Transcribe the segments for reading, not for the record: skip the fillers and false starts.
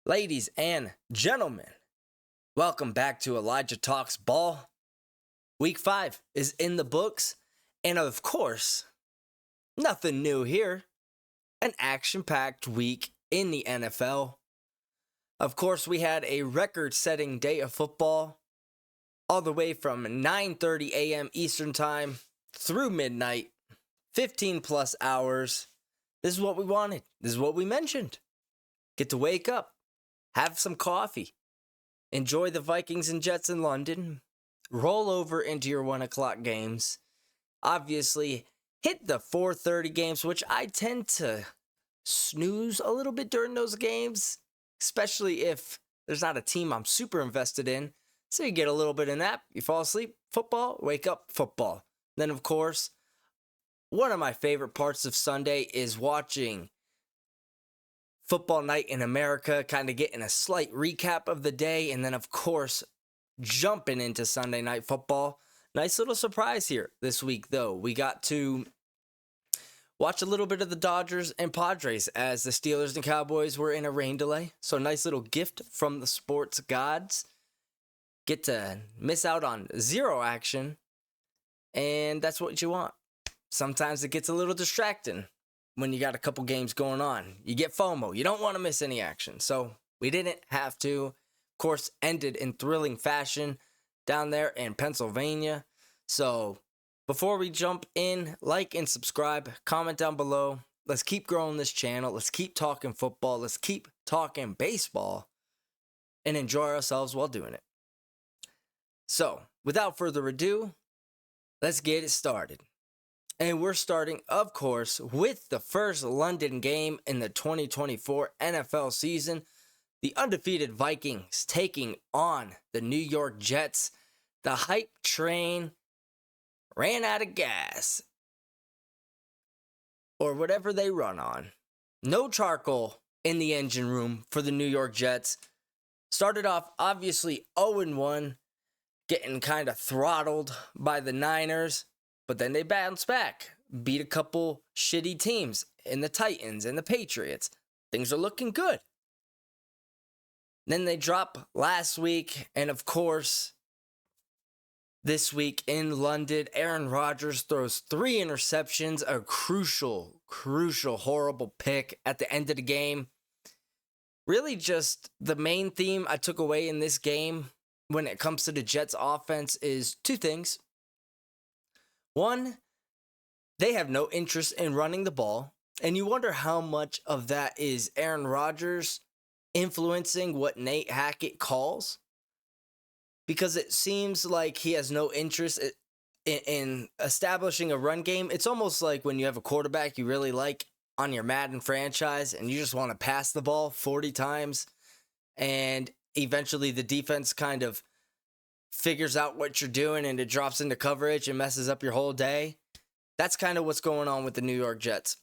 Ladies and gentlemen, welcome back to Elijah Talks Ball. Week 5 is in the books, and of course, nothing new here. An action-packed week in the NFL. Of course, we had a record-setting day of football, all the way from 9:30 a.m. Eastern Time through midnight, 15 plus hours. This is what we wanted. This is what we mentioned. Get to wake up. Have some coffee. Enjoy the Vikings and Jets in London. Roll over into your 1 o'clock games. Obviously, hit the 4:30 games, which I tend to snooze a little bit during those games, especially if there's not a team I'm super invested in. So you get a little bit of nap, you fall asleep, football, wake up, football. Then, of course, one of my favorite parts of Sunday is watching Football Night in America, kind of getting a slight recap of the day, and then, of course, jumping into Sunday Night Football. Nice little surprise here this week, though. We got to watch a little bit of the Dodgers and Padres as the Steelers and Cowboys were in a rain delay. So, nice little gift from the sports gods. Get to miss out on zero action, and that's what you want. Sometimes it gets a little distracting when you got a couple games going on. You get FOMO. You don't want to miss any action. So we didn't have to. Of course, ended in thrilling fashion down there in Pennsylvania. So before we jump in, like and subscribe, comment down below. Let's keep growing this channel. Let's keep talking football. Let's keep talking baseball and enjoy ourselves while doing it. So without further ado, let's get it started. And we're starting, of course, with the first London game in the 2024 NFL season. The undefeated Vikings taking on the New York Jets. The hype train ran out of gas, or whatever they run on. No charcoal in the engine room for the New York Jets. Started off, obviously, 0-1, getting kind of throttled by the Niners. But then they bounced back, beat a couple shitty teams in the Titans and the Patriots. Things are looking good. Then they drop last week, and of course, this week in London, Aaron Rodgers throws 3 interceptions, a crucial, horrible pick at the end of the game. Really just the main theme I took away in this game when it comes to the Jets offense is 2 things. One, they have no interest in running the ball, and you wonder how much of that is Aaron Rodgers influencing what Nate Hackett calls, because it seems like he has no interest in establishing a run game. It's almost like when you have a quarterback you really like on your Madden franchise, and you just want to pass the ball 40 times, and eventually the defense kind of figures out what you're doing and it drops into coverage and messes up your whole day. That's kind of what's going on with the New York Jets.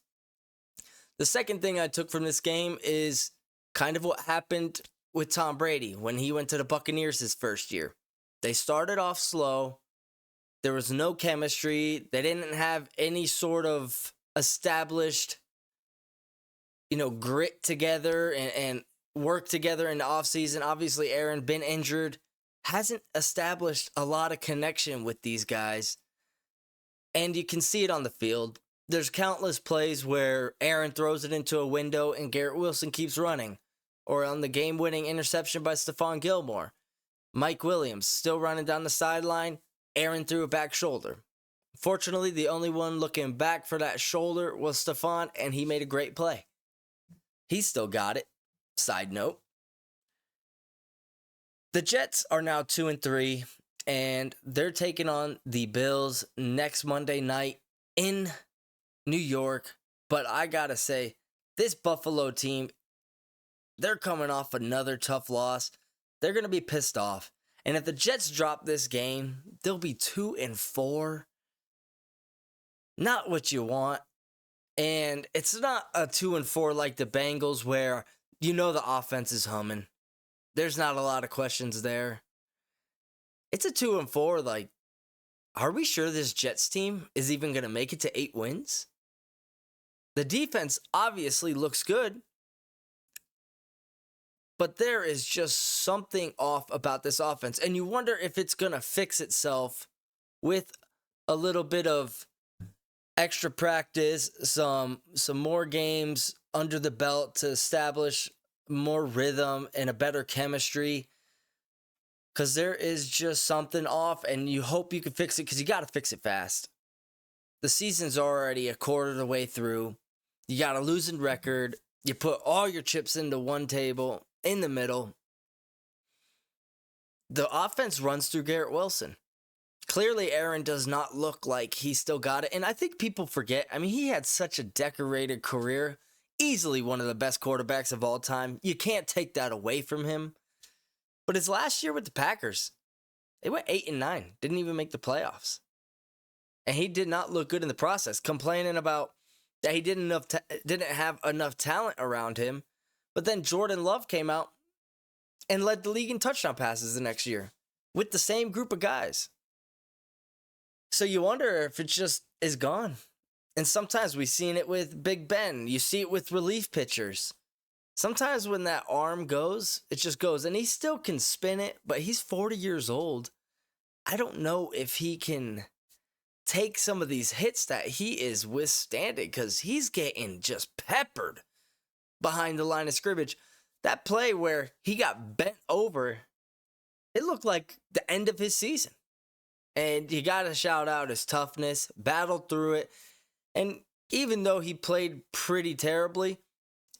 The second thing I took from this game is kind of what happened with Tom Brady when he went to the Buccaneers his first year. They started off slow. There was no chemistry. They didn't have any sort of established, grit together and work together in the offseason. Obviously, Aaron been injured. Hasn't established a lot of connection with these guys. And you can see it on the field. There's countless plays where Aaron throws it into a window and Garrett Wilson keeps running. Or on the game-winning interception by Stephon Gilmore. Mike Williams still running down the sideline. Aaron threw a back shoulder. Fortunately, the only one looking back for that shoulder was Stephon, and he made a great play. He still got it. Side note. The Jets are now 2-3, and they're taking on the Bills next Monday night in New York. But I gotta say, this Buffalo team, they're coming off another tough loss. They're gonna be pissed off. And if the Jets drop this game, they'll be 2-4. Not what you want. And it's not a 2-4 like the Bengals where the offense is humming. There's not a lot of questions there. It's a 2-4. Like, are we sure this Jets team is even going to make it to 8 wins? The defense obviously looks good. But there is just something off about this offense. And you wonder if it's going to fix itself with a little bit of extra practice, some more games under the belt to establish more rhythm and a better chemistry. Because there is just something off, and you hope you can fix it because you got to fix it fast. The season's already a quarter of the way through. You got a losing record. You put all your chips into one table in the middle. The offense runs through Garrett Wilson. Clearly, Aaron does not look like he still got it. And I think people forget. I mean, he had such a decorated career. Easily one of the best quarterbacks of all time. You can't take that away from him. But his last year with the Packers, they went 8-9. Didn't even make the playoffs. And he did not look good in the process. Complaining about that he didn't have enough talent around him. But then Jordan Love came out and led the league in touchdown passes the next year with the same group of guys. So you wonder if it just is gone. And sometimes we've seen it with Big Ben. You see it with relief pitchers. Sometimes when that arm goes, it just goes. And he still can spin it, but he's 40 years old. I don't know if he can take some of these hits that he is withstanding because he's getting just peppered behind the line of scrimmage. That play where he got bent over, it looked like the end of his season. And you got to shout out his toughness, battled through it. And even though he played pretty terribly,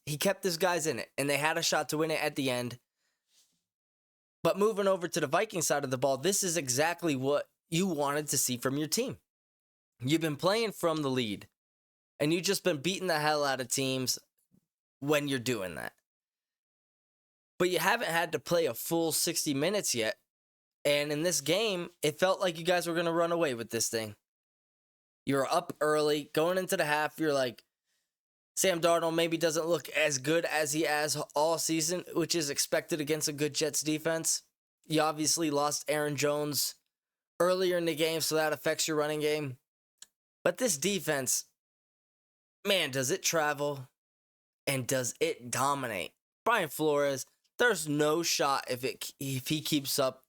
he kept his guys in it. And they had a shot to win it at the end. But moving over to the Vikings side of the ball, this is exactly what you wanted to see from your team. You've been playing from the lead. And you've just been beating the hell out of teams when you're doing that. But you haven't had to play a full 60 minutes yet. And in this game, it felt like you guys were going to run away with this thing. You were up early. Going into the half, you're like, Sam Darnold maybe doesn't look as good as he has all season, which is expected against a good Jets defense. You obviously lost Aaron Jones earlier in the game, so that affects your running game. But this defense, man, does it travel and does it dominate. Brian Flores, there's no shot if he keeps up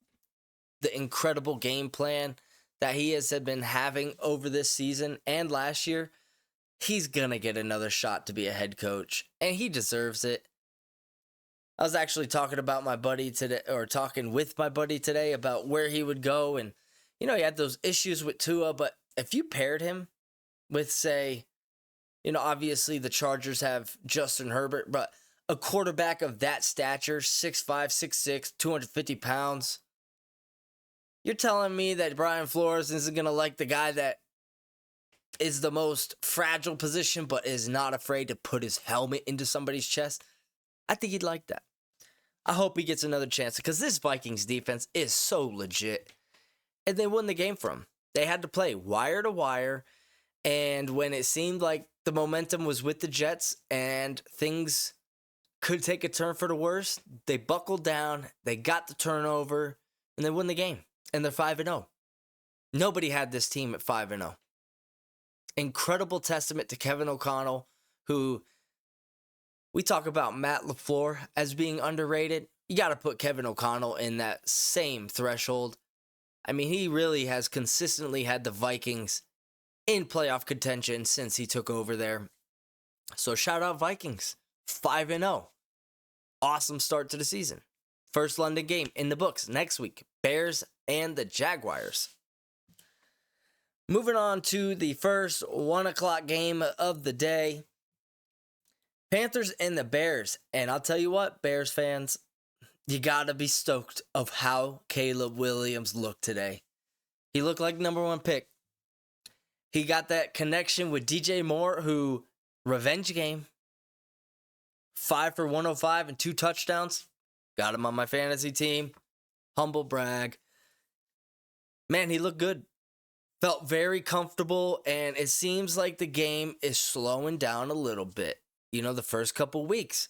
the incredible game plan that he has been having over this season and last year. He's going to get another shot to be a head coach, and he deserves it. I was actually talking with my buddy today about where he would go, and he had those issues with Tua, but if you paired him with, say, obviously the Chargers have Justin Herbert, but a quarterback of that stature, 6'5", 6'6", 250 pounds, you're telling me that Brian Flores isn't going to like the guy that is the most fragile position but is not afraid to put his helmet into somebody's chest? I think he'd like that. I hope he gets another chance because this Vikings defense is so legit. And they won the game from him. They had to play wire to wire. And when it seemed like the momentum was with the Jets and things could take a turn for the worse, they buckled down, they got the turnover, and they won the game. And they're 5-0. Nobody had this team at 5-0. Incredible testament to Kevin O'Connell, who we talk about Matt LaFleur as being underrated. You got to put Kevin O'Connell in that same threshold. I mean, he really has consistently had the Vikings in playoff contention since he took over there. So shout out Vikings. 5-0. Awesome start to the season. First London game in the books next week. Bears and the Jaguars. Moving on to the first 1 o'clock game of the day. Panthers and the Bears. And I'll tell you what, Bears fans, you got to be stoked of how Caleb Williams looked today. He looked like #1 pick. He got that connection with DJ Moore, who, revenge game, 5 for 105 and 2 touchdowns. Got him on my fantasy team. Humble brag. Man, he looked good. Felt very comfortable, and it seems like the game is slowing down a little bit. The first couple weeks,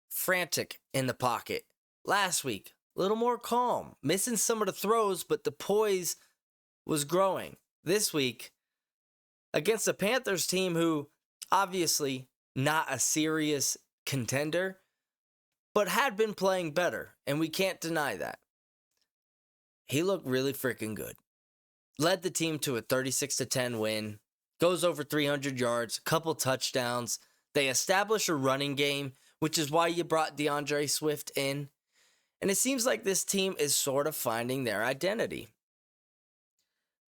frantic in the pocket. Last week, a little more calm. Missing some of the throws, but the poise was growing. This week, against the Panthers team who, obviously, not a serious contender, but had been playing better, and we can't deny that. He looked really freaking good. Led the team to a 36-10 win, goes over 300 yards, a couple touchdowns. They establish a running game, which is why you brought DeAndre Swift in. And it seems like this team is sort of finding their identity.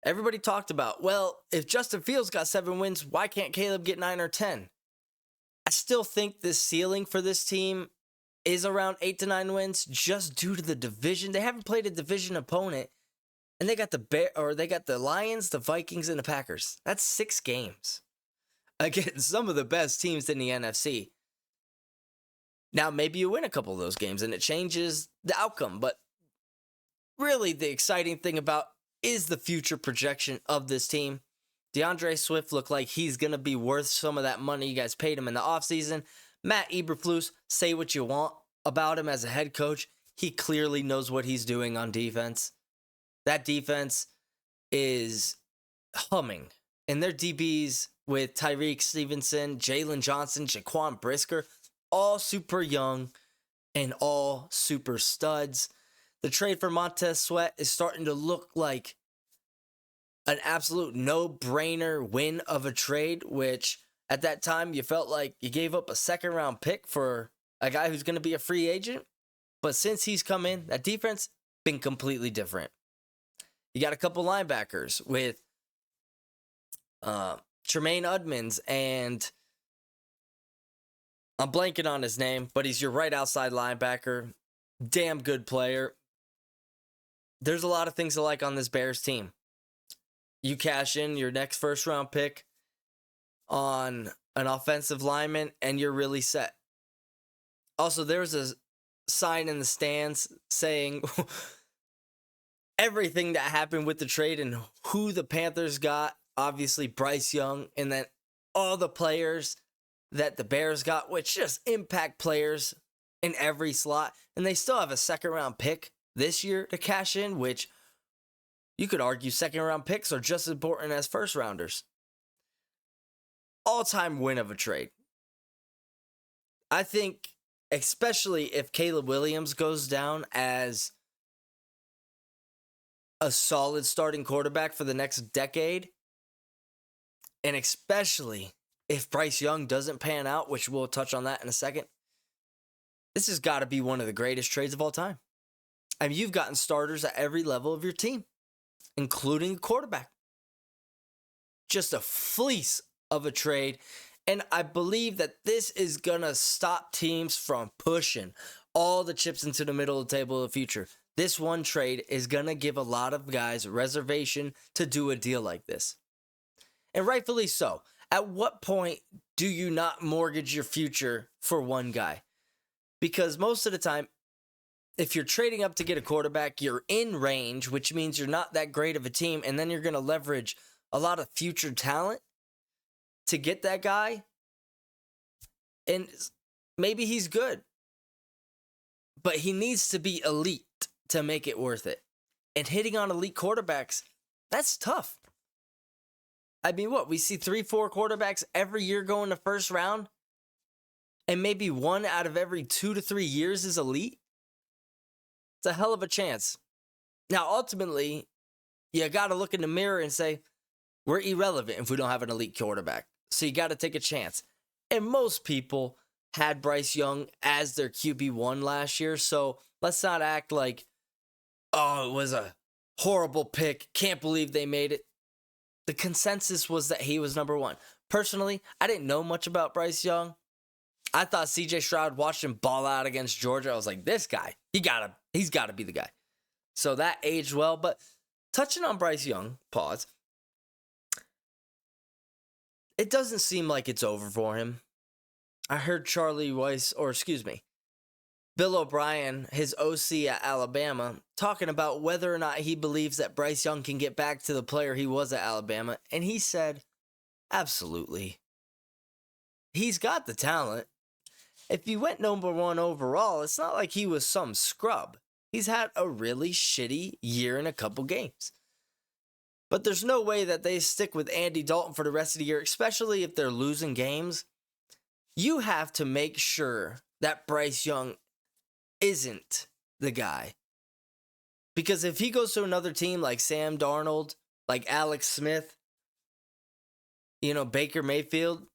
Everybody talked about, well, if Justin Fields got 7 wins, why can't Caleb get 9 or 10? I still think the ceiling for this team is around 8 to 9 wins just due to the division. They haven't played a division opponent, and they got the Lions, the Vikings, and the Packers. That's 6 games against some of the best teams in the NFC. Now, maybe you win a couple of those games, and it changes the outcome, but really the exciting thing about is the future projection of this team. DeAndre Swift looked like he's going to be worth some of that money you guys paid him in the offseason. Matt Eberflus, say what you want about him as a head coach. He clearly knows what he's doing on defense. That defense is humming. And their DBs with Tyreek Stevenson, Jalen Johnson, Jaquan Brisker, all super young and all super studs. The trade for Montez Sweat is starting to look like an absolute no-brainer win of a trade, which at that time you felt like you gave up a second-round pick for a guy who's going to be a free agent. But since he's come in, that defense been completely different. You got a couple linebackers with Tremaine Edmonds and I'm blanking on his name, but he's your right outside linebacker. Damn good player. There's a lot of things to like on this Bears team. You cash in your next first round pick on an offensive lineman and you're really set. Also, there was a sign in the stands saying everything that happened with the trade and who the Panthers got. Obviously, Bryce Young, and then all the players that the Bears got, which just impact players in every slot. And they still have a second round pick this year to cash in, which you could argue second round picks are just as important as first rounders. All-time win of a trade. I think, especially if Caleb Williams goes down as a solid starting quarterback for the next decade, and especially if Bryce Young doesn't pan out, which we'll touch on that in a second, this has got to be one of the greatest trades of all time. I mean, you've gotten starters at every level of your team, including quarterback. Just a fleece of a trade. And I believe that this is going to stop teams from pushing all the chips into the middle of the table in the future. This one trade is going to give a lot of guys reservation to do a deal like this. And rightfully so. At what point do you not mortgage your future for one guy? Because most of the time, if you're trading up to get a quarterback, you're in range, which means you're not that great of a team, and then you're going to leverage a lot of future talent to get that guy. And maybe he's good, but he needs to be elite to make it worth it. And hitting on elite quarterbacks, that's tough. I mean, we see 3-4 quarterbacks every year go in the first round, and maybe one out of every 2 to 3 years is elite. It's a hell of a chance. Now, ultimately, you got to look in the mirror and say, we're irrelevant if we don't have an elite quarterback. So you got to take a chance. And most people had Bryce Young as their QB1 last year, so let's not act like, oh, it was a horrible pick. Can't believe they made it. The consensus was that he was number 1. Personally, I didn't know much about Bryce Young. I thought CJ Stroud watched him ball out against Georgia. I was like, this guy, he's got to be the guy. So that aged well. But touching on Bryce Young, pause. It doesn't seem like it's over for him. I heard Bill O'Brien, his OC at Alabama, talking about whether or not he believes that Bryce Young can get back to the player he was at Alabama. And he said, absolutely. He's got the talent. If he went number 1 overall, it's not like he was some scrub. He's had a really shitty year in a couple games. But there's no way that they stick with Andy Dalton for the rest of the year, especially if they're losing games. You have to make sure that Bryce Young isn't the guy. Because if he goes to another team like Sam Darnold, like Alex Smith, Baker Mayfield,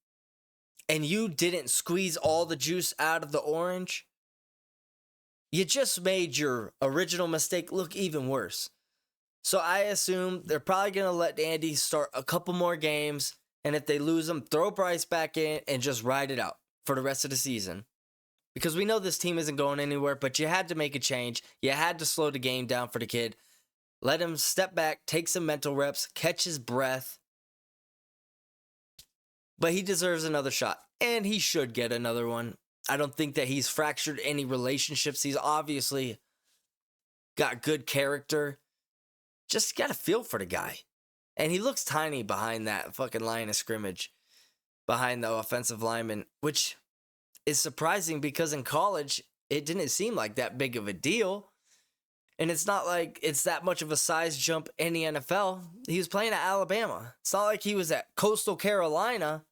and you didn't squeeze all the juice out of the orange, you just made your original mistake look even worse. So I assume they're probably going to let Andy start a couple more games, and if they lose them, throw Bryce back in and just ride it out for the rest of the season. Because we know this team isn't going anywhere, but you had to make a change. You had to slow the game down for the kid. Let him step back, take some mental reps, catch his breath. But he deserves another shot, and he should get another one. I don't think that he's fractured any relationships. He's obviously got good character. Just got a feel for the guy. And he looks tiny behind that fucking line of scrimmage, behind the offensive lineman, which is surprising because in college, it didn't seem like that big of a deal. And it's not like it's that much of a size jump in the NFL. He was playing at Alabama. It's not like he was at Coastal Carolina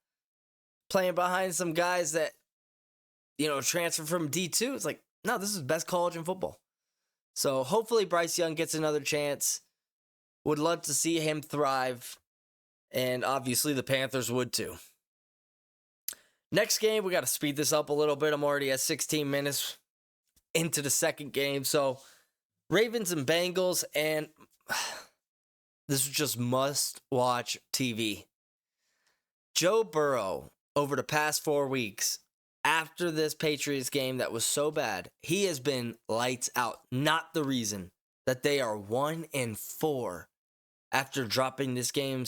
playing behind some guys that, transferred from D2. It's like, no, this is the best college in football. So hopefully Bryce Young gets another chance. Would love to see him thrive. And obviously the Panthers would too. Next game, we got to speed this up a little bit. I'm already at 16 minutes into the second game. So Ravens and Bengals, and this is just must-watch TV. Joe Burrow, over the past 4 weeks, after this Patriots game that was so bad, he has been lights out. Not the reason that they are 1-4 after dropping this game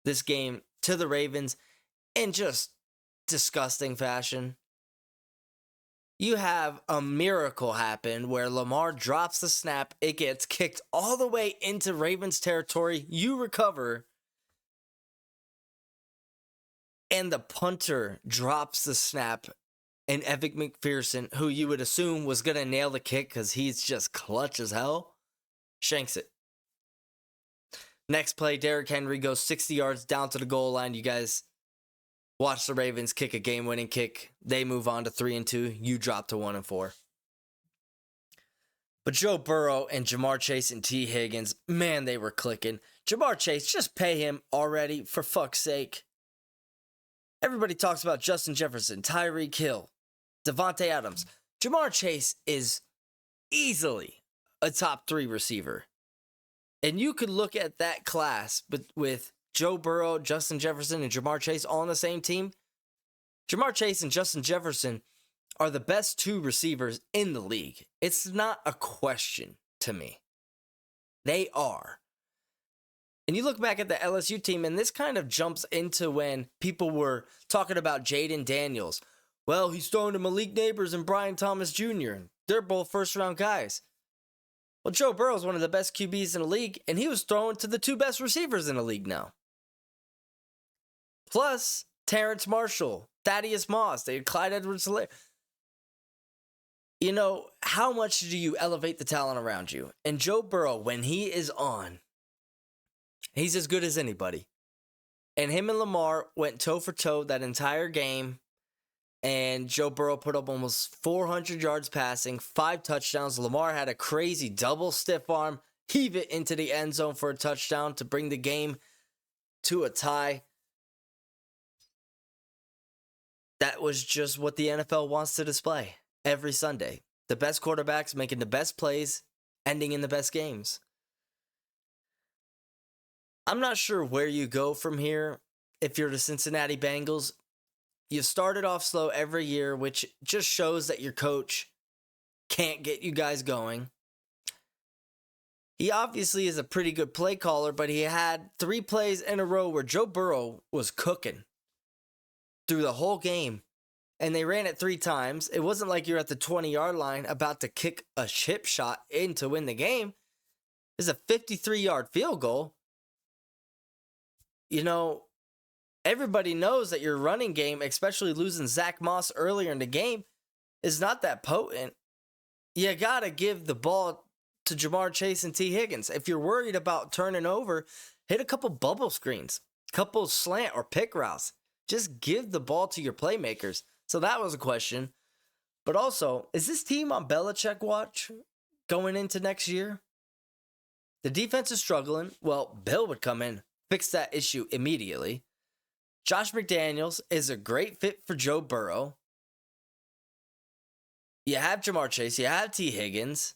to the Ravens in just disgusting fashion. You have a miracle happen where Lamar drops the snap, it gets kicked all the way into Ravens territory, you recover, and the punter drops the snap, and Evan McPherson, who you would assume was going to nail the kick because he's just clutch as hell, shanks it. Next play, Derrick Henry goes 60 yards down to the goal line. You guys watch the Ravens kick a game-winning kick. They move on to 3-2. You drop to 1-4. But Joe Burrow and Jamar Chase and T. Higgins, man, they were clicking. Jamar Chase, just pay him already, for fuck's sake. Everybody talks about Justin Jefferson, Tyreek Hill, Devontae Adams. Jamar Chase is easily a top 3 receiver. And you could look at that class with Joe Burrow, Justin Jefferson, and Jamar Chase all on the same team. Jamar Chase and Justin Jefferson are the best 2 receivers in the league. It's not a question to me. They are. And you look back at the LSU team, and this kind of jumps into when people were talking about Jaden Daniels. Well, he's throwing to Malik Neighbors and Brian Thomas Jr. They're both first-round guys. Well, Joe Burrow is one of the best QBs in the league, and he was throwing to the 2 best receivers in the league now. Plus, Terrence Marshall, Thaddeus Moss, they had Clyde Edwards-Helaire. How much do you elevate the talent around you? And Joe Burrow, when he is on, he's as good as anybody. And him and Lamar went toe-for-toe that entire game. And Joe Burrow put up almost 400 yards passing, 5 touchdowns. Lamar had a crazy double stiff arm, heave it into the end zone for a touchdown to bring the game to a tie. That was just what the NFL wants to display every Sunday. The best quarterbacks making the best plays, ending in the best games. I'm not sure where you go from here if you're the Cincinnati Bengals. You started off slow every year, which just shows that your coach can't get you guys going. He obviously is a pretty good play caller, but he had 3 plays in a row where Joe Burrow was cooking through the whole game. And they ran it 3 times. It wasn't like you're at the 20-yard line about to kick a chip shot in to win the game. It's a 53-yard field goal. Everybody knows that your running game, especially losing Zach Moss earlier in the game, is not that potent. You got to give the ball to Jamar Chase and T. Higgins. If you're worried about turning over, hit a couple bubble screens, couple slant or pick routes. Just give the ball to your playmakers. So that was a question. But also, is this team on Belichick watch going into next year? The defense is struggling. Well, Bill would come in, fix that issue immediately. Josh McDaniels is a great fit for Joe Burrow. You have Jamar Chase. You have T. Higgins.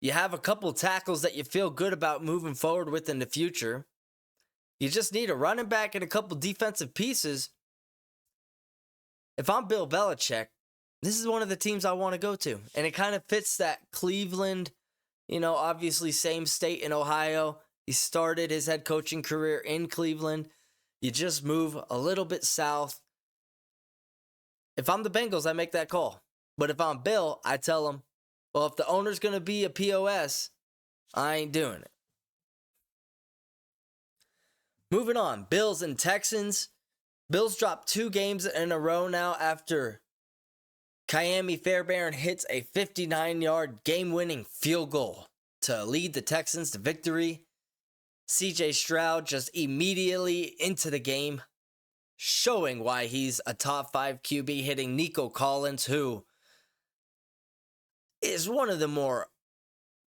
You have a couple tackles that you feel good about moving forward with in the future. You just need a running back and a couple defensive pieces. If I'm Bill Belichick, this is one of the teams I want to go to. And it kind of fits that Cleveland, obviously same state in Ohio. He started his head coaching career in Cleveland. You just move a little bit south. If I'm the Bengals, I make that call. But if I'm Bill, I tell him, well, if the owner's going to be a POS, I ain't doing it. Moving on, Bills and Texans. Bills dropped 2 games in a row now after Kyami Fairbairn hits a 59-yard game-winning field goal to lead the Texans to victory. CJ Stroud just immediately into the game, showing why he's a top 5 QB, hitting Nico Collins, who is one of the more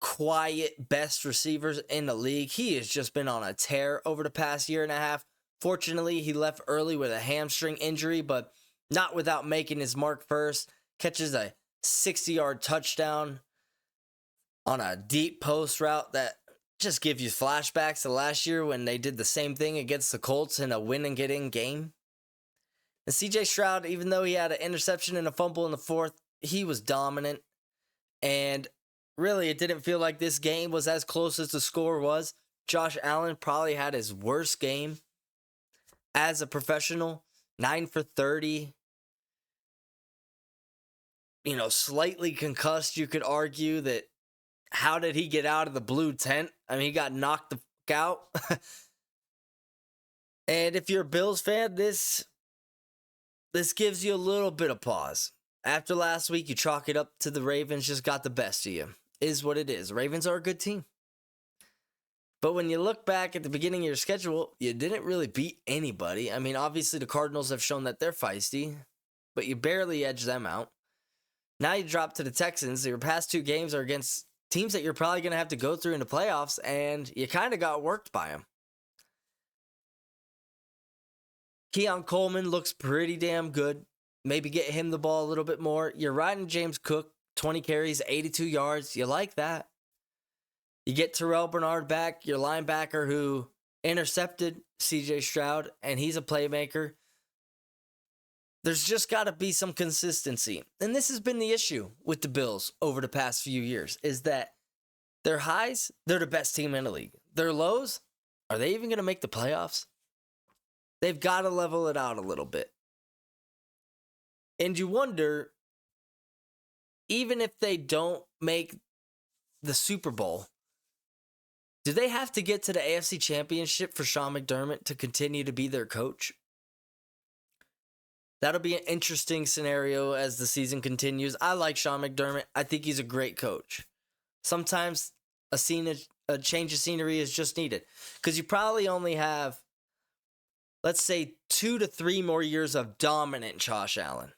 quiet, best receivers in the league. He has just been on a tear over the past year and a half. Fortunately, he left early with a hamstring injury, but not without making his mark first. Catches a 60-yard touchdown on a deep post route that just gives you flashbacks to last year when they did the same thing against the Colts in a win-and-get-in game. And CJ Stroud, even though he had an interception and a fumble in the fourth, he was dominant. And really, it didn't feel like this game was as close as the score was. Josh Allen probably had his worst game as a professional. 9 for 30. Slightly concussed, you could argue that how did he get out of the blue tent? I mean, he got knocked the fuck out. And if you're a Bills fan, this gives you a little bit of pause. After last week, you chalk it up to the Ravens just got the best of you. Is what it is. Ravens are a good team. But when you look back at the beginning of your schedule, you didn't really beat anybody. I mean, obviously the Cardinals have shown that they're feisty, but you barely edged them out. Now you drop to the Texans. Your past 2 games are against teams that you're probably going to have to go through in the playoffs, and you kind of got worked by them. Keon Coleman looks pretty damn good. Maybe get him the ball a little bit more. You're riding James Cook, 20 carries, 82 yards. You like that. You get Terrell Bernard back, your linebacker who intercepted CJ Stroud, and he's a playmaker. There's just got to be some consistency. And this has been the issue with the Bills over the past few years, is that their highs, they're the best team in the league. Their lows, are they even going to make the playoffs? They've got to level it out a little bit. And you wonder, even if they don't make the Super Bowl, do they have to get to the AFC Championship for Sean McDermott to continue to be their coach? That'll be an interesting scenario as the season continues. I like Sean McDermott. I think he's a great coach. Sometimes a change of scenery is just needed. Because you probably only have, let's say, 2 to 3 more years of dominant Josh Allen.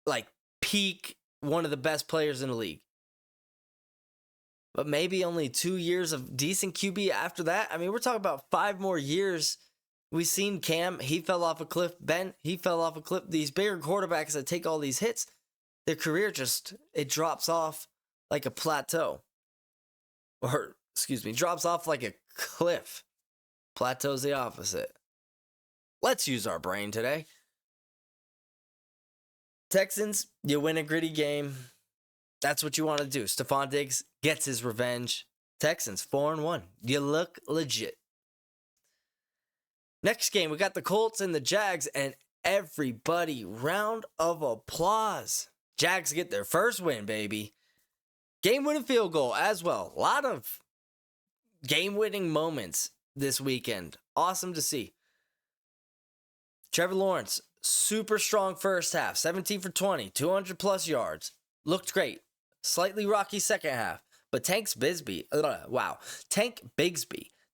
Like peak, one of the best players in the league. But maybe only 2 years of decent QB after that. I mean, we're talking about 5 more years. We've seen Cam, he fell off a cliff. Ben, he fell off a cliff. These bigger quarterbacks that take all these hits, their career it drops off like a plateau. Or, drops off like a cliff. Plateau's the opposite. Let's use our brain today. Texans, you win a gritty game. That's what you want to do. Stephon Diggs gets his revenge. Texans, 4-1. You look legit. Next game, we got the Colts and the Jags, and everybody, round of applause. Jags get their first win, baby. Game-winning field goal as well. A lot of game-winning moments this weekend. Awesome to see. Trevor Lawrence, super strong first half. 17 for 20, 200-plus yards. Looked great. Slightly rocky second half. But Tank Bigsby,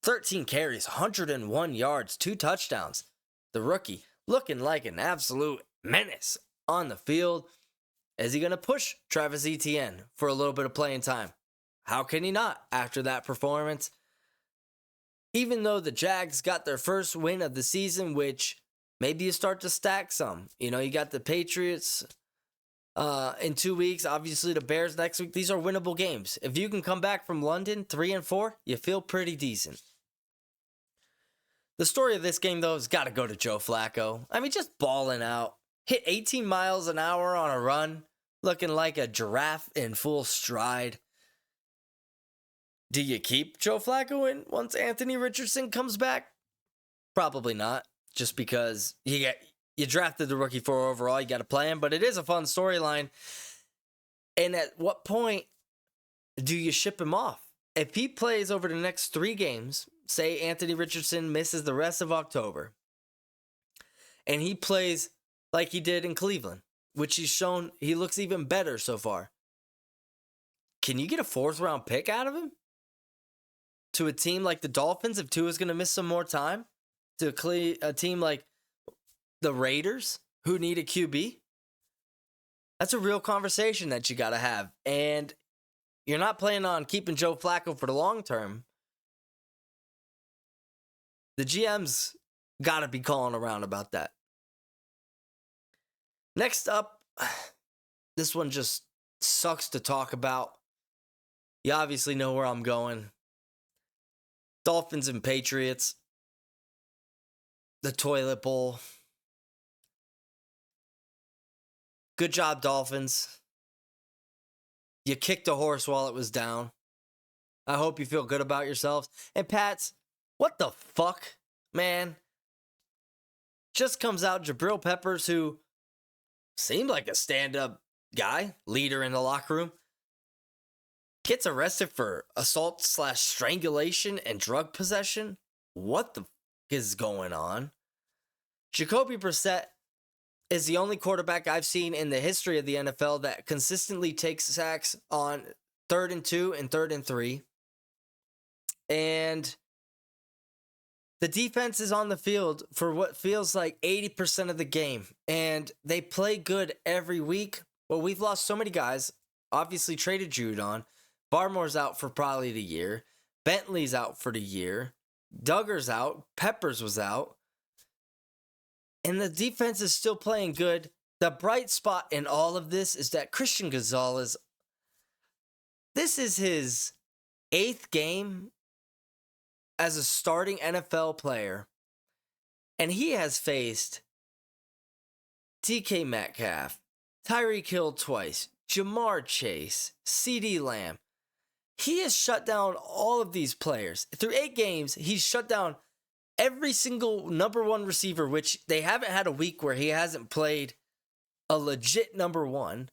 13 carries, 101 yards, 2 touchdowns. The rookie looking like an absolute menace on the field. Is he going to push Travis Etienne for a little bit of playing time? How can he not after that performance? Even though the Jags got their first win of the season, which maybe you start to stack some. You know, you got the Patriots in 2 weeks. Obviously, the Bears next week. These are winnable games. If you can come back from London 3-4, you feel pretty decent. The story of this game, though, has got to go to Joe Flacco. I mean, just balling out. Hit 18 miles an hour on a run, looking like a giraffe in full stride. Do you keep Joe Flacco in once Anthony Richardson comes back? Probably not, just because you drafted the rookie for overall, you got to play him, but it is a fun storyline. And at what point do you ship him off? If he plays over the next 3 games, say Anthony Richardson misses the rest of October, and he plays like he did in Cleveland, which he's shown he looks even better so far, can you get a 4th-round pick out of him? To a team like the Dolphins, if Tua's going to miss some more time? To a team like the Raiders, who need a QB? That's a real conversation that you got to have. And you're not planning on keeping Joe Flacco for the long term. The GM's got to be calling around about that. Next up, this one just sucks to talk about. You obviously know where I'm going. Dolphins and Patriots. The toilet bowl. Good job, Dolphins. You kicked a horse while it was down. I hope you feel good about yourselves. And Pats, what the fuck, man? Just comes out Jabril Peppers, who seemed like a stand-up guy, leader in the locker room, gets arrested for assault/strangulation and drug possession. What the fuck is going on? Jacoby Brissett is the only quarterback I've seen in the history of the NFL that consistently takes sacks on 3rd and 2 and 3rd and 3. And the defense is on the field for what feels like 80% of the game. And they play good every week. But we've lost so many guys. Obviously traded Judon. Barmore's out for probably the year. Bentley's out for the year. Duggar's out. Peppers was out. And the defense is still playing good. The bright spot in all of this is that Christian Gonzalez, this is his 8th game as a starting NFL player. And he has faced DK Metcalf, Tyreek Hill twice, Jamar Chase, CeeDee Lamb. He has shut down all of these players. Through 8 games, he's shut down every single number 1 receiver, which they haven't had a week where he hasn't played a legit number 1.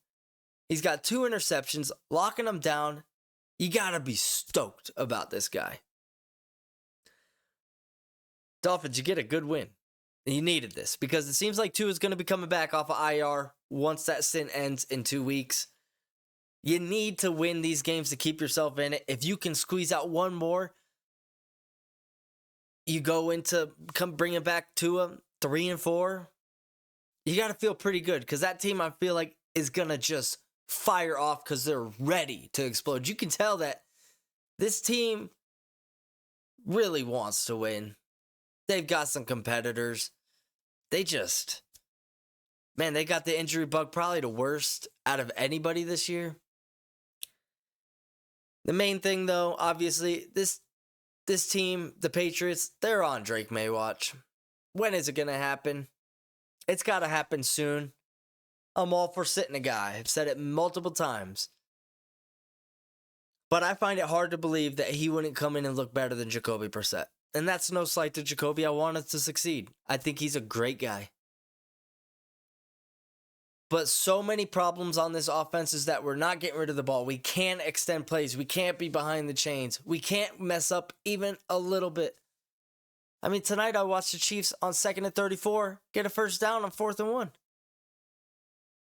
He's got 2 interceptions, locking them down. You got to be stoked about this guy. Dolphins, you get a good win. And you needed this because it seems like Tua is going to be coming back off of IR once that stint ends in 2 weeks. You need to win these games to keep yourself in it. If you can squeeze out one more, you go into bringing back Tua 3-4. You got to feel pretty good because that team, I feel like, is going to just fire off because they're ready to explode. You can tell that this team really wants to win. They've got some competitors. They got the injury bug probably the worst out of anybody this year. The main thing, though, obviously, this team, the Patriots, they're on Drake May watch. When is it going to happen? It's got to happen soon. I'm all for sitting a guy. I've said it multiple times. But I find it hard to believe that he wouldn't come in and look better than Jacoby Brissett. And that's no slight to Jacoby. I want us to succeed. I think he's a great guy. But so many problems on this offense is that we're not getting rid of the ball. We can't extend plays. We can't be behind the chains. We can't mess up even a little bit. I mean, tonight I watched the Chiefs on 2nd and 34 get a first down on 4th and 1.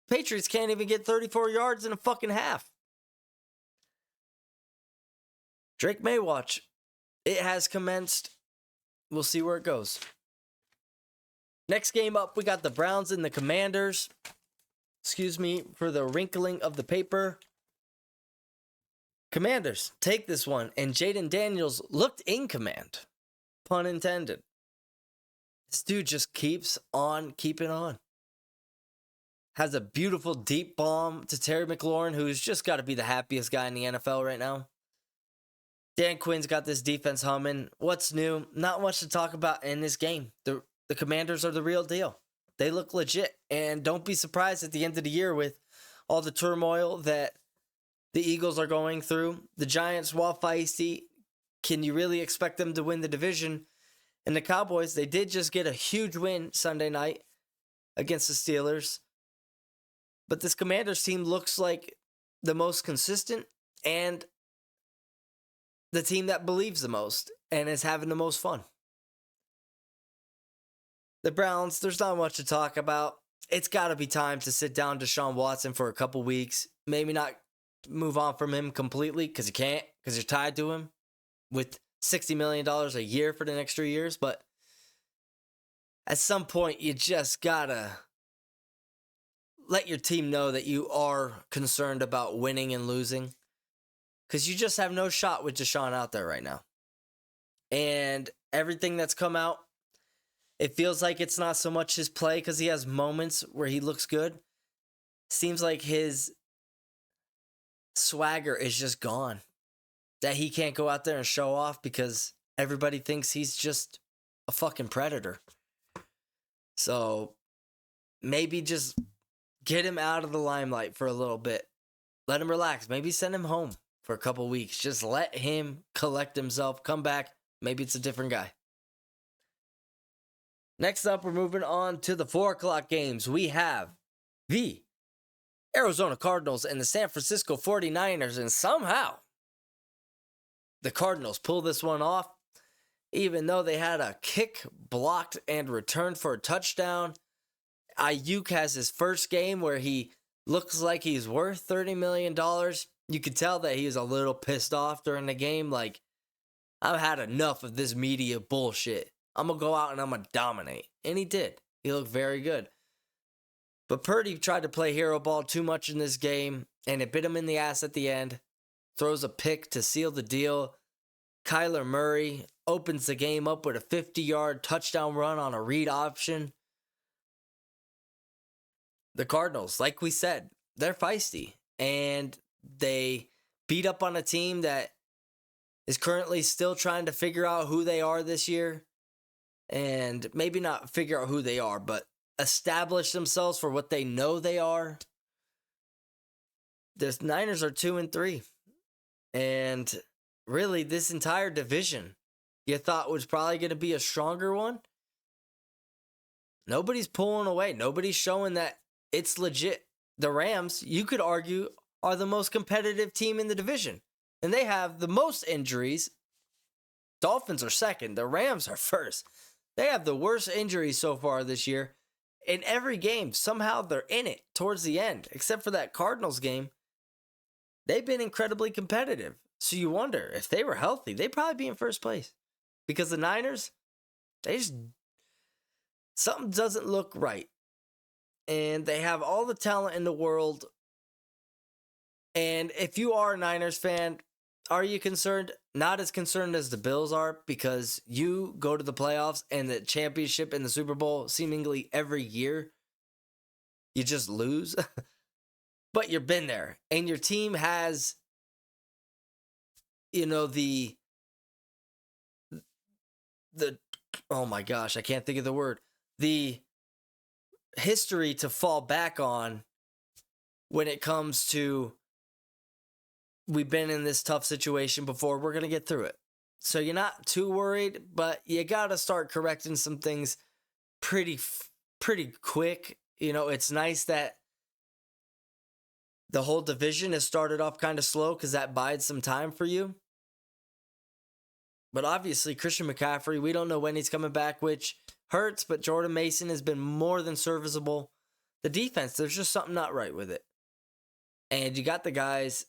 Patriots can't even get 34 yards in a fucking half. Drake May watch. It has commenced. We'll see where it goes. Next game up, we got the Browns and the Commanders. Excuse me for the wrinkling of the paper. Commanders take this one, and Jaden Daniels looked in command. Pun intended. This dude just keeps on keeping on. Has a beautiful deep bomb to Terry McLaurin, who's just got to be the happiest guy in the NFL right now. Dan Quinn's got this defense humming. What's new? Not much to talk about in this game. The Commanders are the real deal. They look legit. And don't be surprised at the end of the year with all the turmoil that the Eagles are going through. The Giants, while feisty, can you really expect them to win the division? And the Cowboys, they did just get a huge win Sunday night against the Steelers. But this Commanders team looks like the most consistent and the team that believes the most and is having the most fun. The Browns, there's not much to talk about. It's got to be time to sit down Deshaun Watson for a couple weeks. Maybe not move on from him completely because you can't, because you're tied to him with $60 million a year for the next 3 years. But at some point, you just got to let your team know that you are concerned about winning and losing, because you just have no shot with Deshaun out there right now. And everything that's come out, it feels like it's not so much his play, because he has moments where he looks good. Seems like his swagger is just gone. That he can't go out there and show off because everybody thinks he's just a fucking predator. So maybe just get him out of the limelight for a little bit. Let him relax. Maybe send him home for a couple weeks. Just let him collect himself, come back. Maybe it's a different guy. Next up, we're moving on to the 4 o'clock games. We have the Arizona Cardinals and the San Francisco 49ers. And somehow, the Cardinals pull this one off, even though they had a kick blocked and returned for a touchdown. Ayuk has his first game where he looks like he's worth $30 million. You could tell that he was a little pissed off during the game. Like, I've had enough of this media bullshit. I'm going to go out and I'm going to dominate. And he did. He looked very good. But Purdy tried to play hero ball too much in this game, and it bit him in the ass at the end. Throws a pick to seal the deal. Kyler Murray opens the game up with a 50-yard touchdown run on a read option. The Cardinals, like we said, they're feisty. And they beat up on a team that is currently still trying to figure out who they are this year. And maybe not figure out who they are, but establish themselves for what they know they are. The Niners are 2-3. And really, this entire division you thought was probably going to be a stronger one. Nobody's pulling away. Nobody's showing that it's legit. The Rams, you could argue, are the most competitive team in the division. And they have the most injuries. Dolphins are second. The Rams are first. They have the worst injuries so far this year. In every game, somehow they're in it towards the end. Except for that Cardinals game. They've been incredibly competitive. So you wonder, if they were healthy, they'd probably be in first place. Because the Niners, something doesn't look right. And they have all the talent in the world. And if you are a Niners fan, are you concerned? Not as concerned as the Bills are, because you go to the playoffs and the championship and the Super Bowl seemingly every year. You just lose. But you've been there. And your team has, the oh my gosh, I can't think of the word. The history to fall back on when it comes to, we've been in this tough situation before, we're going to get through it. So you're not too worried, but you got to start correcting some things pretty quick. It's nice that the whole division has started off kind of slow because that buys some time for you. But obviously, Christian McCaffrey, we don't know when he's coming back, which hurts, but Jordan Mason has been more than serviceable. The defense, there's just something not right with it. And you got the guys,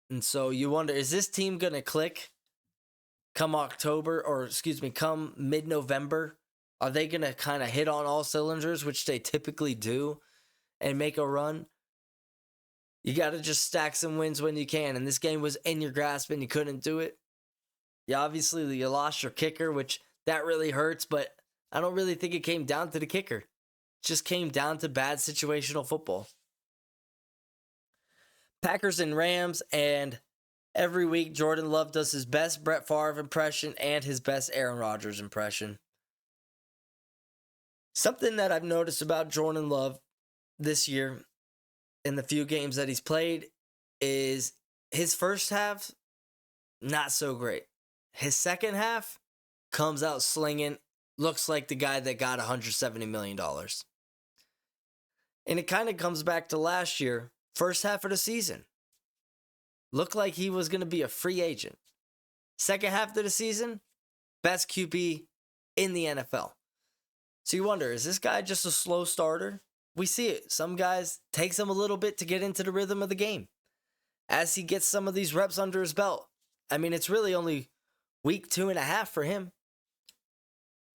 and so you wonder, is this team going to click come mid-November? Are they going to kind of hit on all cylinders, which they typically do, and make a run? You got to just stack some wins when you can. And this game was in your grasp and you couldn't do it. You lost your kicker, which that really hurts, but I don't really think it came down to the kicker. It just came down to bad situational football. Packers and Rams, and every week Jordan Love does his best Brett Favre impression and his best Aaron Rodgers impression. Something that I've noticed about Jordan Love this year in the few games that he's played is his first half, not so great. His second half comes out slinging, looks like the guy that got $170 million. And it kind of comes back to last year, first half of the season. Looked like he was going to be a free agent. Second half of the season, best QB in the NFL. So you wonder, is this guy just a slow starter? We see it. Some guys takes him a little bit to get into the rhythm of the game. As he gets some of these reps under his belt, I mean, it's really only week 2.5 for him.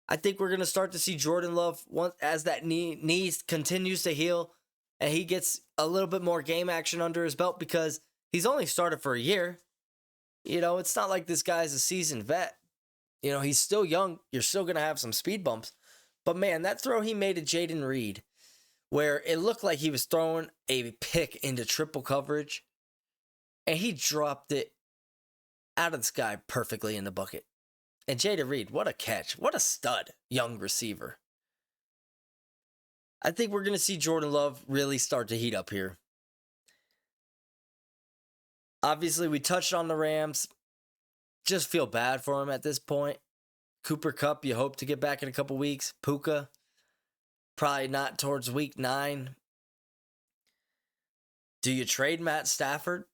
I think we're going to start to see Jordan Love as that knee continues to heal and he gets a little bit more game action under his belt because he's only started for a year. You know, it's not like this guy's a seasoned vet. You know, he's still young. You're still going to have some speed bumps. But man, that throw he made to Jaden Reed, where it looked like he was throwing a pick into triple coverage, and he dropped it out of the sky perfectly in the bucket. And Jaden Reed, what a catch. What a stud young receiver. I think we're going to see Jordan Love really start to heat up here. Obviously, we touched on the Rams. Just feel bad for him at this point. Cooper Kupp, you hope to get back in a couple weeks. Puka, probably not towards week 9. Do you trade Matt Stafford?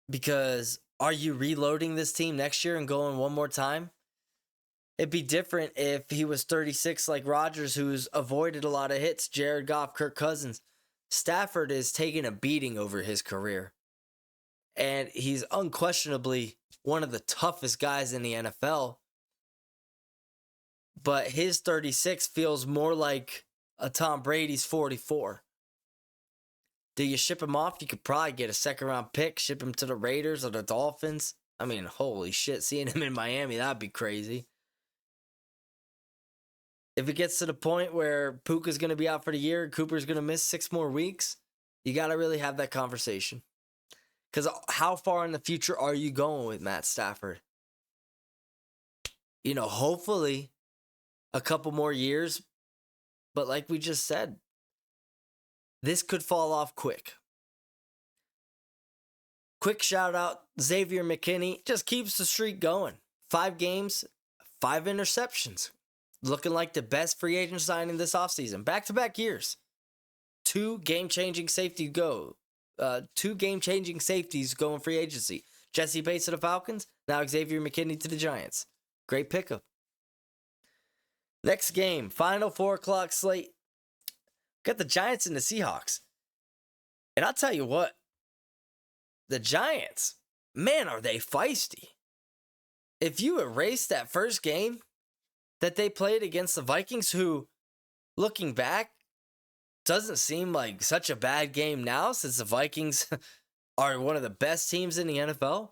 Because are you reloading this team next year and going one more time? It'd be different if he was 36 like Rodgers, who's avoided a lot of hits. Jared Goff, Kirk Cousins. Stafford is taking a beating over his career. And he's unquestionably one of the toughest guys in the NFL. But his 36 feels more like a Tom Brady's 44. Do you ship him off? You could probably get a second-round pick, ship him to the Raiders or the Dolphins. I mean, holy shit, seeing him in Miami, that'd be crazy. If it gets to the point where Puka's going to be out for the year and Cooper's going to miss 6 more weeks, you got to really have that conversation. Because how far in the future are you going with Matt Stafford? You know, hopefully a couple more years. But like we just said, this could fall off quick. Quick shout out, Xavier McKinney just keeps the streak going. 5 games, 5 interceptions. Looking like the best free agent signing this offseason. Back-to-back years. 2 game-changing safeties go in free agency. Jesse Bates to the Falcons, now Xavier McKinney to the Giants. Great pickup. Next game, final 4 o'clock slate. Got the Giants and the Seahawks. And I'll tell you what, the Giants, man, are they feisty. If you erase that first game that they played against the Vikings, who, looking back, doesn't seem like such a bad game now since the Vikings are one of the best teams in the NFL.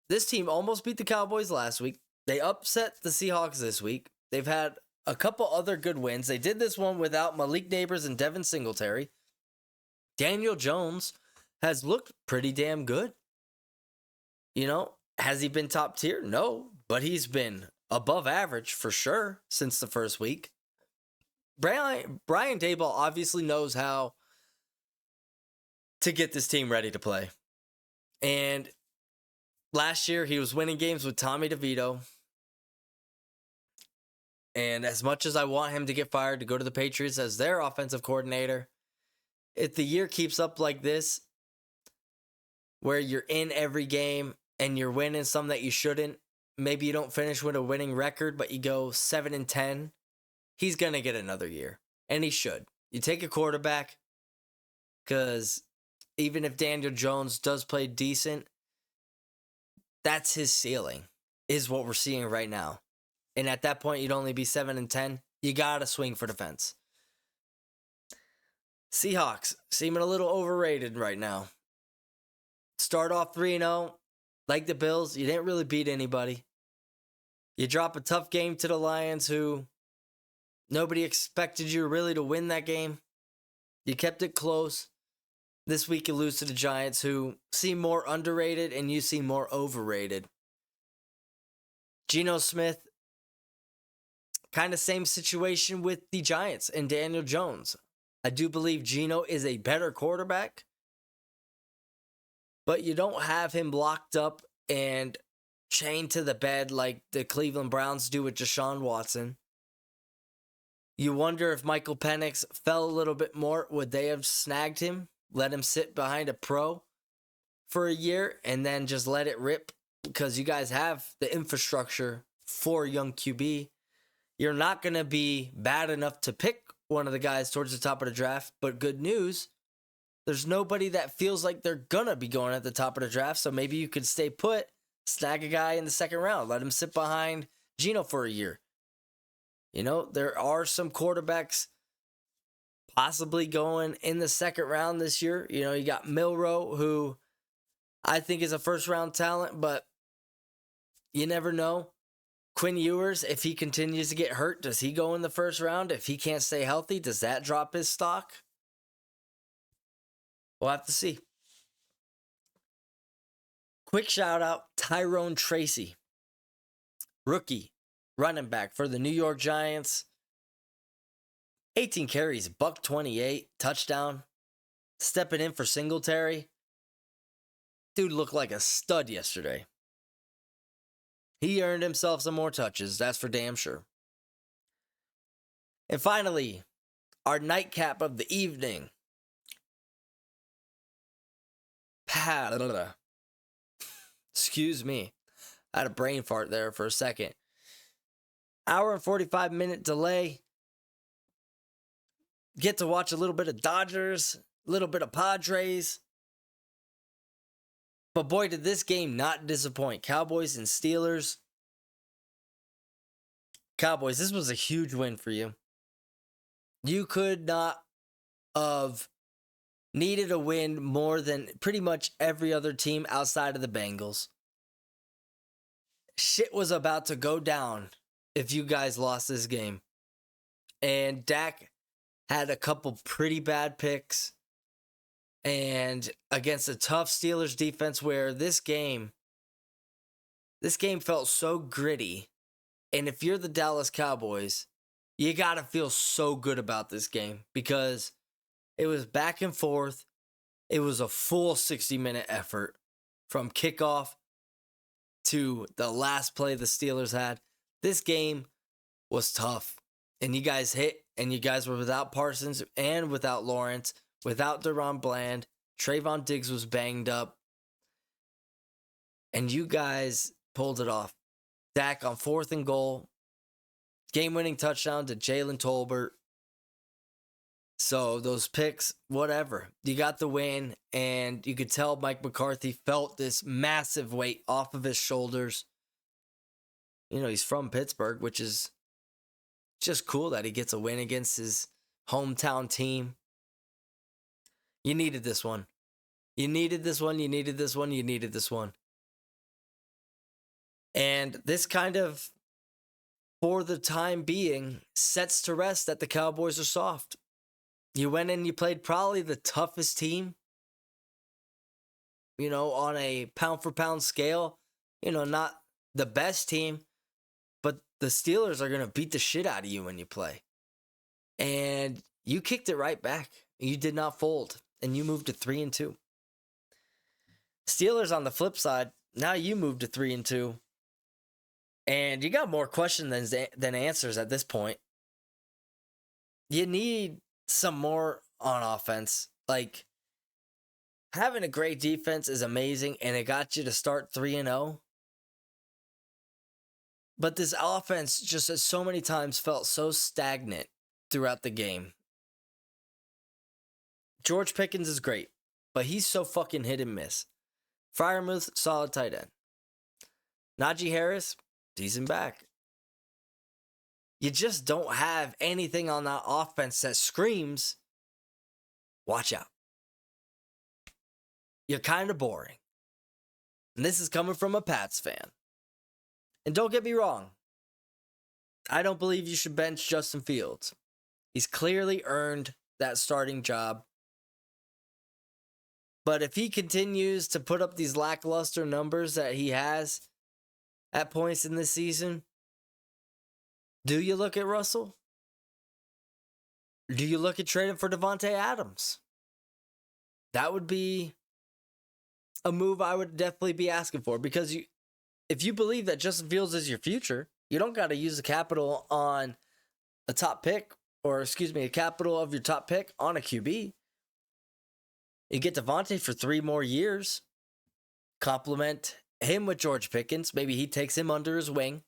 This team almost beat the Cowboys last week. They upset the Seahawks this week. They've had a couple other good wins. They did this one without Malik Neighbors and Devin Singletary. Daniel Jones has looked pretty damn good. You know, has he been top tier? No, but he's been above average for sure since the first week. Brian Daboll obviously knows how to get this team ready to play. And last year, he was winning games with Tommy DeVito. And as much as I want him to get fired to go to the Patriots as their offensive coordinator, if the year keeps up like this, where you're in every game and you're winning some that you shouldn't, maybe you don't finish with a winning record, but you go 7-10, he's going to get another year. And he should. You take a quarterback, because even if Daniel Jones does play decent, that's his ceiling, is what we're seeing right now. And at that point, you'd only be 7-10. You got to swing for the fence. Seahawks seeming a little overrated right now. Start off 3-0, like the Bills. You didn't really beat anybody. You drop a tough game to the Lions, who nobody expected you really to win that game. You kept it close. This week you lose to the Giants, who seem more underrated, and you seem more overrated. Geno Smith, kind of same situation with the Giants and Daniel Jones. I do believe Geno is a better quarterback, but you don't have him locked up and chained to the bed like the Cleveland Browns do with Deshaun Watson. You wonder if Michael Penix fell a little bit more, would they have snagged him, let him sit behind a pro for a year, and then just let it rip? Because you guys have the infrastructure for a young QB. You're not going to be bad enough to pick one of the guys towards the top of the draft, but good news, there's nobody that feels like they're going to be going at the top of the draft, so maybe you could stay put, snag a guy in the second round, let him sit behind Geno for a year. You know, there are some quarterbacks possibly going in the second round this year. You know, you got Milroe, who I think is a first-round talent, but you never know. Quinn Ewers, if he continues to get hurt, does he go in the first round? If he can't stay healthy, does that drop his stock? We'll have to see. Quick shout out, Tyrone Tracy, rookie running back for the New York Giants. 18 carries, $128, touchdown. Stepping in for Singletary. Dude looked like a stud yesterday. He earned himself some more touches, that's for damn sure. And finally, our nightcap of the evening. Excuse me. I had a brain fart there for a second. Hour and 45-minute delay. Get to watch a little bit of Dodgers, a little bit of Padres. But boy, did this game not disappoint. Cowboys and Steelers. Cowboys, this was a huge win for you. You could not have needed a win more than pretty much every other team outside of the Bengals. Shit was about to go down if you guys lost this game. And Dak had a couple pretty bad picks. And against a tough Steelers defense, where this game felt so gritty. And if you're the Dallas Cowboys, you got to feel so good about this game, because it was back and forth. It was a full 60-minute effort from kickoff to the last play the Steelers had. This game was tough. And you guys hit, and you guys were without Parsons and without Lawrence, without Deron Bland. Trayvon Diggs was banged up. And you guys pulled it off. Dak on 4th and goal. Game-winning touchdown to Jalen Tolbert. So those picks, whatever. You got the win, and you could tell Mike McCarthy felt this massive weight off of his shoulders. You know, he's from Pittsburgh, which is just cool that he gets a win against his hometown team. You needed this one. You needed this one. You needed this one. You needed this one. And this kind of, for the time being, sets to rest that the Cowboys are soft. You went in, you played probably the toughest team, you know, on a pound-for-pound scale. You know, not the best team, but the Steelers are going to beat the shit out of you when you play. And you kicked it right back. You did not fold, and you moved to 3-2. Steelers on the flip side, now you moved to 3-2. And you got more questions than answers at this point. You need some more on offense. Like, having a great defense is amazing, and it got you to start 3-0. But this offense just at so many times felt so stagnant throughout the game. George Pickens is great, but he's so fucking hit and miss. Freiermuth, solid tight end. Najee Harris, decent back. You just don't have anything on that offense that screams, watch out. You're kind of boring. And this is coming from a Pats fan. And don't get me wrong, I don't believe you should bench Justin Fields. He's clearly earned that starting job. But if he continues to put up these lackluster numbers that he has at points in this season, do you look at Russell? Do you look at trading for Devontae Adams? That would be a move I would definitely be asking for, because if you believe that Justin Fields is your future, you don't got to use the capital on a top pick, a capital of your top pick on a QB. You get Devontae for 3 more years. Compliment him with George Pickens. Maybe he takes him under his wing,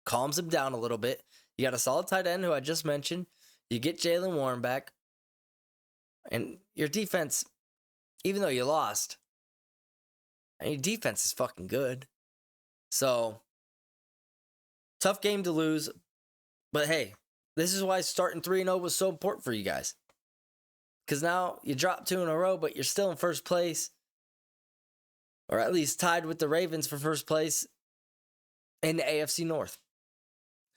calms him down a little bit. You got a solid tight end who I just mentioned. You get Jaylen Warren back. And your defense, even though you lost, your defense is fucking good. So, tough game to lose. But hey, this is why starting 3-0 was so important for you guys. Because now you dropped 2 in a row, but you're still in first place. Or at least tied with the Ravens for first place in the AFC North.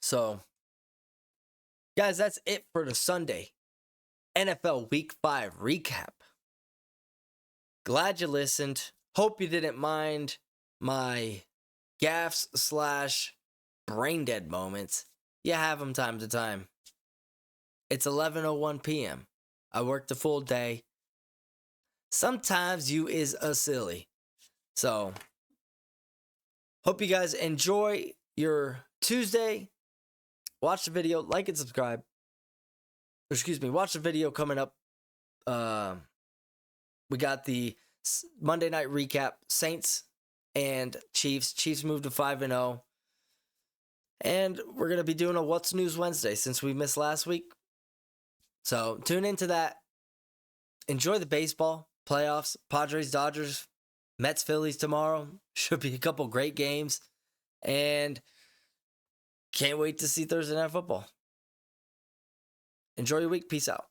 So, guys, that's it for the Sunday NFL Week 5 recap. Glad you listened. Hope you didn't mind my gaffes / brain dead moments. You have them time to time. It's 11:01 p.m. I worked a full day. Sometimes you is a silly. So, hope you guys enjoy your Tuesday. Watch the video, like and subscribe. Watch the video coming up. We got the Monday night recap. Saints and Chiefs. Chiefs moved to 5-0. And we're going to be doing a What's News Wednesday since we missed last week. So tune into that. Enjoy the baseball playoffs. Padres, Dodgers, Mets, Phillies tomorrow. Should be a couple great games. And can't wait to see Thursday Night Football. Enjoy your week. Peace out.